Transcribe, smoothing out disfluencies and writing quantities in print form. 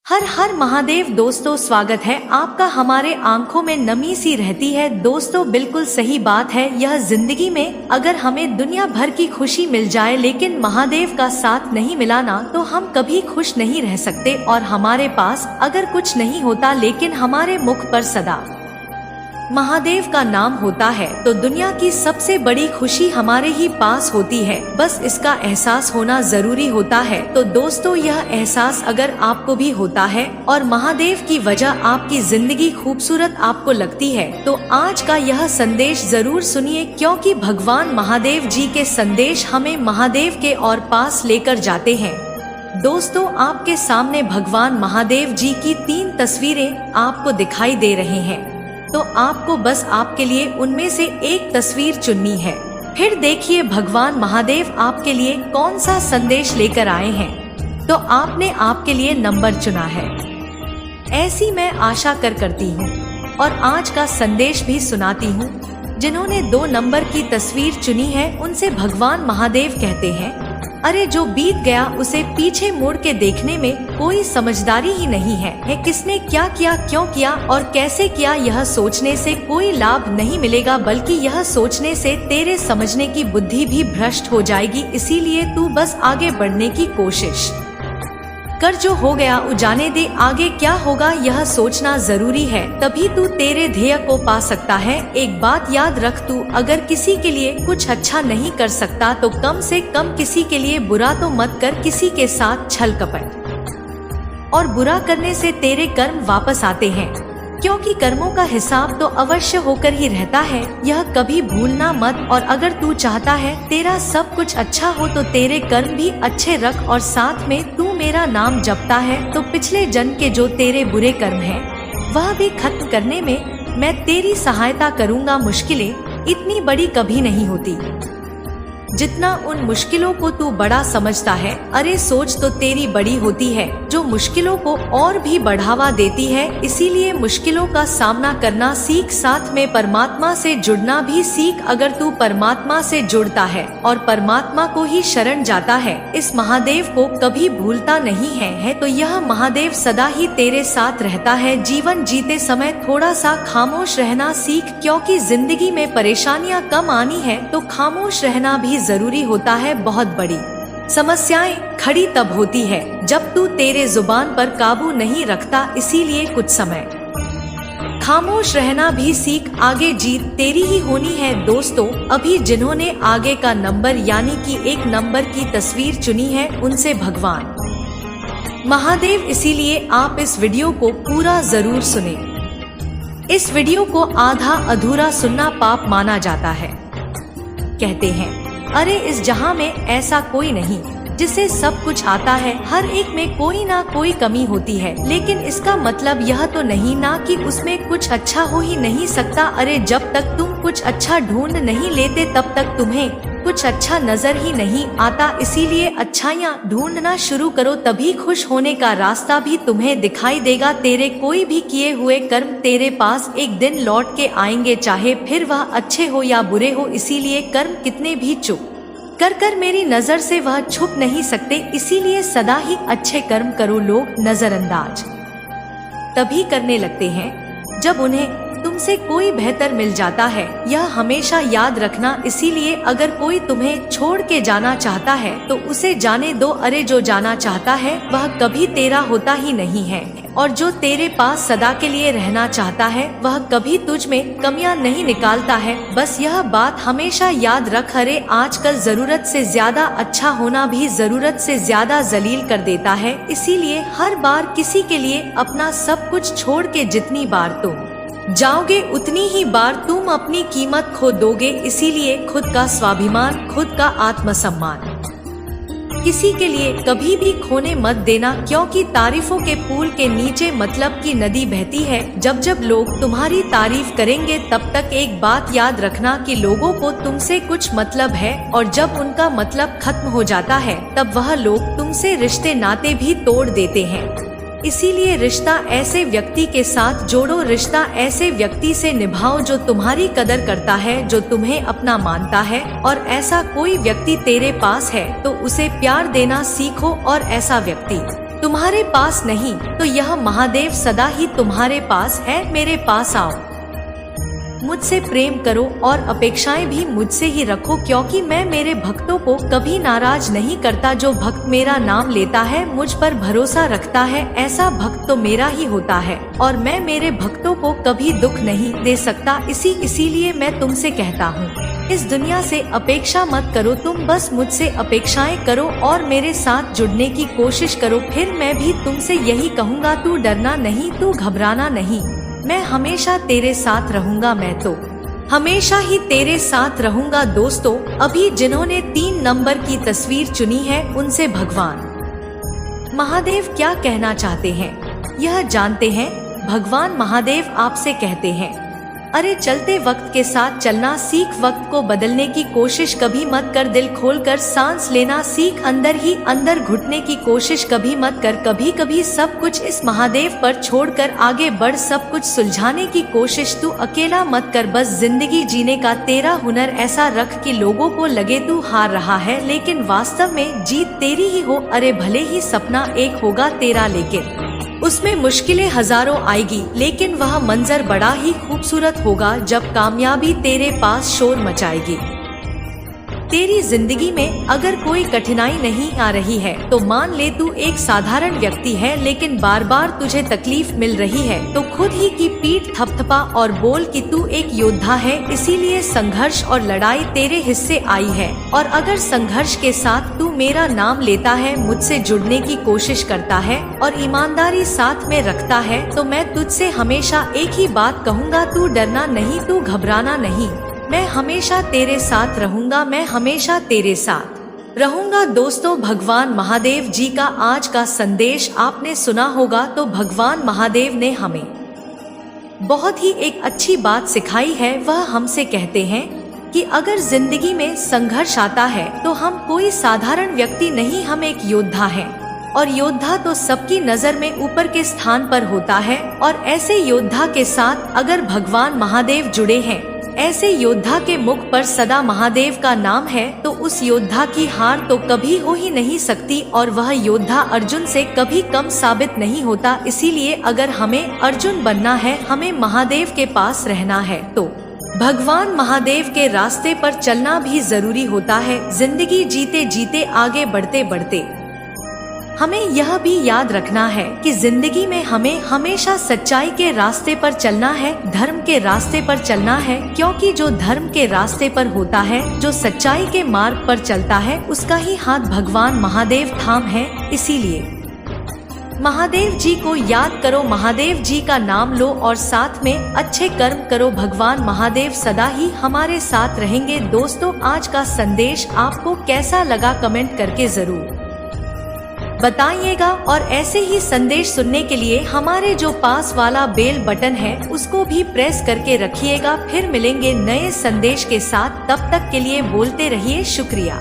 हर हर महादेव। दोस्तों स्वागत है आपका। हमारे आंखों में नमी सी रहती है। दोस्तों बिल्कुल सही बात है। यह जिंदगी में अगर हमें दुनिया भर की खुशी मिल जाए लेकिन महादेव का साथ नहीं मिला ना तो हम कभी खुश नहीं रह सकते। और हमारे पास अगर कुछ नहीं होता लेकिन हमारे मुख पर सदा महादेव का नाम होता है तो दुनिया की सबसे बड़ी खुशी हमारे ही पास होती है। बस इसका एहसास होना जरूरी होता है। तो दोस्तों यह एहसास अगर आपको भी होता है और महादेव की वजह आपकी जिंदगी खूबसूरत आपको लगती है तो आज का यह संदेश जरूर सुनिए, क्योंकि भगवान महादेव जी के संदेश हमें महादेव के और पास लेकर जाते हैं। दोस्तों आपके सामने भगवान महादेव जी की 3 तस्वीरें आपको दिखाई दे रहे हैं, तो आपको बस आपके लिए उनमें से एक तस्वीर चुननी है। फिर देखिए भगवान महादेव आपके लिए कौन सा संदेश लेकर आए हैं। तो आपने आपके लिए नंबर चुना है, ऐसी मैं आशा करती हूँ और आज का संदेश भी सुनाती हूँ। जिन्होंने 2 नंबर की तस्वीर चुनी है उनसे भगवान महादेव कहते हैं, अरे जो बीत गया उसे पीछे मुड़ के देखने में कोई समझदारी ही नहीं है। किसने क्या किया, क्यों किया और कैसे किया, यह सोचने से कोई लाभ नहीं मिलेगा, बल्कि यह सोचने से तेरे समझने की बुद्धि भी भ्रष्ट हो जाएगी। इसीलिए तू बस आगे बढ़ने की कोशिश कर। जो हो गया जाने दे, आगे क्या होगा यह सोचना जरूरी है, तभी तू तेरे ध्येय को पा सकता है। एक बात याद रख, तू अगर किसी के लिए कुछ अच्छा नहीं कर सकता तो कम से कम किसी के लिए बुरा तो मत कर। किसी के साथ छल कपट और बुरा करने से तेरे कर्म वापस आते हैं, क्योंकि कर्मों का हिसाब तो अवश्य होकर ही रहता है। यह कभी भूलना मत। और अगर तू चाहता है तेरा सब कुछ अच्छा हो तो तेरे कर्म भी अच्छे रख, और साथ में तू मेरा नाम जपता है तो पिछले जन्म के जो तेरे बुरे कर्म हैं वह भी खत्म करने में मैं तेरी सहायता करूँगा। मुश्किलें इतनी बड़ी कभी नहीं होती जितना उन मुश्किलों को तू बड़ा समझता है। अरे सोच तो तेरी बड़ी होती है जो मुश्किलों को और भी बढ़ावा देती है। इसीलिए मुश्किलों का सामना करना सीख, साथ में परमात्मा से जुड़ना भी सीख। अगर तू परमात्मा से जुड़ता है और परमात्मा को ही शरण जाता है, इस महादेव को कभी भूलता नहीं है तो यह महादेव सदा ही तेरे साथ रहता है। जीवन जीते समय थोड़ा सा खामोश रहना सीख, क्योंकि जिंदगी में परेशानियां कम आनी है तो खामोश रहना भी जरूरी होता है। बहुत बड़ी समस्याएं खड़ी तब होती है जब तू तेरे जुबान पर काबू नहीं रखता। इसीलिए कुछ समय खामोश रहना भी सीख, आगे जीत तेरी ही होनी है। दोस्तों अभी जिन्होंने आगे का नंबर यानी कि 1 नंबर की तस्वीर चुनी है उनसे भगवान महादेव, इसीलिए आप इस वीडियो को पूरा जरूर सुने। इस वीडियो को आधा अधूरा सुनना पाप माना जाता है। कहते हैं अरे इस जहां में ऐसा कोई नहीं जिसे सब कुछ आता है, हर एक में कोई ना कोई कमी होती है, लेकिन इसका मतलब यह तो नहीं ना कि उसमें कुछ अच्छा हो ही नहीं सकता। अरे जब तक तुम कुछ अच्छा ढूंढ नहीं लेते तब तक तुम्हें कुछ अच्छा नजर ही नहीं आता। इसीलिए अच्छाइयाँ ढूंढना शुरू करो, तभी खुश होने का रास्ता भी तुम्हें दिखाई देगा। तेरे कोई भी किए हुए कर्म तेरे पास एक दिन लौट के आएंगे, चाहे फिर वह अच्छे हो या बुरे हो। इसीलिए कर्म कितने भी चुप कर मेरी नजर से वह छुप नहीं सकते। इसीलिए सदा ही अच्छे कर्म करो। लोग नजरअंदाज तभी करने लगते हैं जब उन्हें तुमसे कोई बेहतर मिल जाता है, यह हमेशा याद रखना। इसीलिए अगर कोई तुम्हें छोड़ के जाना चाहता है तो उसे जाने दो। अरे जो जाना चाहता है वह कभी तेरा होता ही नहीं है, और जो तेरे पास सदा के लिए रहना चाहता है वह कभी तुझ में कमियां नहीं निकालता है। बस यह बात हमेशा याद रख। अरे आजकल जरूरत से ज्यादा अच्छा होना भी जरूरत से ज्यादा जलील कर देता है। इसीलिए हर बार किसी के लिए अपना सब कुछ छोड़ के जितनी बार तुम जाओगे उतनी ही बार तुम अपनी कीमत खो दोगे। इसीलिए खुद का स्वाभिमान, खुद का आत्मसम्मान किसी के लिए कभी भी खोने मत देना, क्योंकि तारीफों के पुल के नीचे मतलब की नदी बहती है। जब जब लोग तुम्हारी तारीफ करेंगे तब तक एक बात याद रखना कि लोगों को तुमसे कुछ मतलब है, और जब उनका मतलब खत्म हो जाता है तब वह लोग तुमसे रिश्ते नाते भी तोड़ देते हैं। इसीलिए रिश्ता ऐसे व्यक्ति के साथ जोड़ो, रिश्ता ऐसे व्यक्ति से निभाओ जो तुम्हारी कदर करता है, जो तुम्हें अपना मानता है। और ऐसा कोई व्यक्ति तेरे पास है तो उसे प्यार देना सीखो, और ऐसा व्यक्ति तुम्हारे पास नहीं तो यह महादेव सदा ही तुम्हारे पास है। मेरे पास आओ, मुझसे प्रेम करो और अपेक्षाएं भी मुझसे ही रखो, क्योंकि मैं मेरे भक्तों को कभी नाराज नहीं करता। जो भक्त मेरा नाम लेता है, मुझ पर भरोसा रखता है, ऐसा भक्त तो मेरा ही होता है और मैं मेरे भक्तों को कभी दुख नहीं दे सकता। इसीलिए मैं तुमसे कहता हूँ, इस दुनिया से अपेक्षा मत करो, तुम बस मुझसे अपेक्षाएं करो और मेरे साथ जुड़ने की कोशिश करो। फिर मैं भी तुमसे यही कहूँगा, तू डरना नहीं, तू घबराना नहीं, मैं हमेशा तेरे साथ रहूंगा, मैं तो हमेशा ही तेरे साथ रहूंगा। दोस्तों, अभी जिन्होंने 3 नंबर की तस्वीर चुनी है, उनसे भगवान महादेव क्या कहना चाहते हैं, यह जानते हैं। भगवान महादेव आपसे कहते हैं, अरे चलते वक्त के साथ चलना सीख, वक्त को बदलने की कोशिश कभी मत कर, दिल खोलकर सांस लेना सीख, अंदर ही अंदर घुटने की कोशिश कभी मत कर। कभी कभी सब कुछ इस महादेव पर छोड़कर आगे बढ़, सब कुछ सुलझाने की कोशिश तू अकेला मत कर। बस जिंदगी जीने का तेरा हुनर ऐसा रख कि लोगों को लगे तू हार रहा है, लेकिन वास्तव में जीत तेरी ही हो। अरे भले ही सपना एक होगा तेरा, लेकिन उसमें मुश्किलें हजारों आएगी, लेकिन वह मंजर बड़ा ही खूबसूरत होगा जब कामयाबी तेरे पास शोर मचाएगी। तेरी जिंदगी में अगर कोई कठिनाई नहीं आ रही है तो मान ले तू एक साधारण व्यक्ति है, लेकिन बार बार तुझे तकलीफ मिल रही है तो खुद ही की पीठ थपथपा और बोल कि तू एक योद्धा है। इसीलिए संघर्ष और लड़ाई तेरे हिस्से आई है, और अगर संघर्ष के साथ तू मेरा नाम लेता है, मुझसे जुड़ने की कोशिश करता है और ईमानदारी साथ में रखता है, तो मैं तुझसे हमेशा एक ही बात कहूँगा, तू डरना नहीं, तू घबराना नहीं, मैं हमेशा तेरे साथ रहूंगा, मैं हमेशा तेरे साथ रहूंगा। दोस्तों, भगवान महादेव जी का आज का संदेश आपने सुना होगा, तो भगवान महादेव ने हमें बहुत ही एक अच्छी बात सिखाई है। वह हमसे कहते हैं कि अगर जिंदगी में संघर्ष आता है तो हम कोई साधारण व्यक्ति नहीं, हम एक योद्धा हैं, और योद्धा तो सबकी नजर में ऊपर के स्थान पर होता है। और ऐसे योद्धा के साथ अगर भगवान महादेव जुड़े हैं, ऐसे योद्धा के मुख पर सदा महादेव का नाम है, तो उस योद्धा की हार तो कभी हो ही नहीं सकती, और वह योद्धा अर्जुन से कभी कम साबित नहीं होता। इसीलिए अगर हमें अर्जुन बनना है, हमें महादेव के पास रहना है, तो भगवान महादेव के रास्ते पर चलना भी जरूरी होता है। जिंदगी जीते जीते, आगे बढ़ते बढ़ते हमें यह भी याद रखना है कि जिंदगी में हमें हमेशा सच्चाई के रास्ते पर चलना है, धर्म के रास्ते पर चलना है, क्योंकि जो धर्म के रास्ते पर होता है, जो सच्चाई के मार्ग पर चलता है, उसका ही हाथ भगवान महादेव थाम है। इसीलिए महादेव जी को याद करो, महादेव जी का नाम लो और साथ में अच्छे कर्म करो। भगवान महादेव सदा ही हमारे साथ रहेंगे। दोस्तों, आज का संदेश आपको कैसा लगा, कमेंट करके जरूर बताइएगा, और ऐसे ही संदेश सुनने के लिए हमारे जो पास वाला बेल बटन है उसको भी प्रेस करके रखिएगा। फिर मिलेंगे नए संदेश के साथ, तब तक के लिए बोलते रहिए शुक्रिया।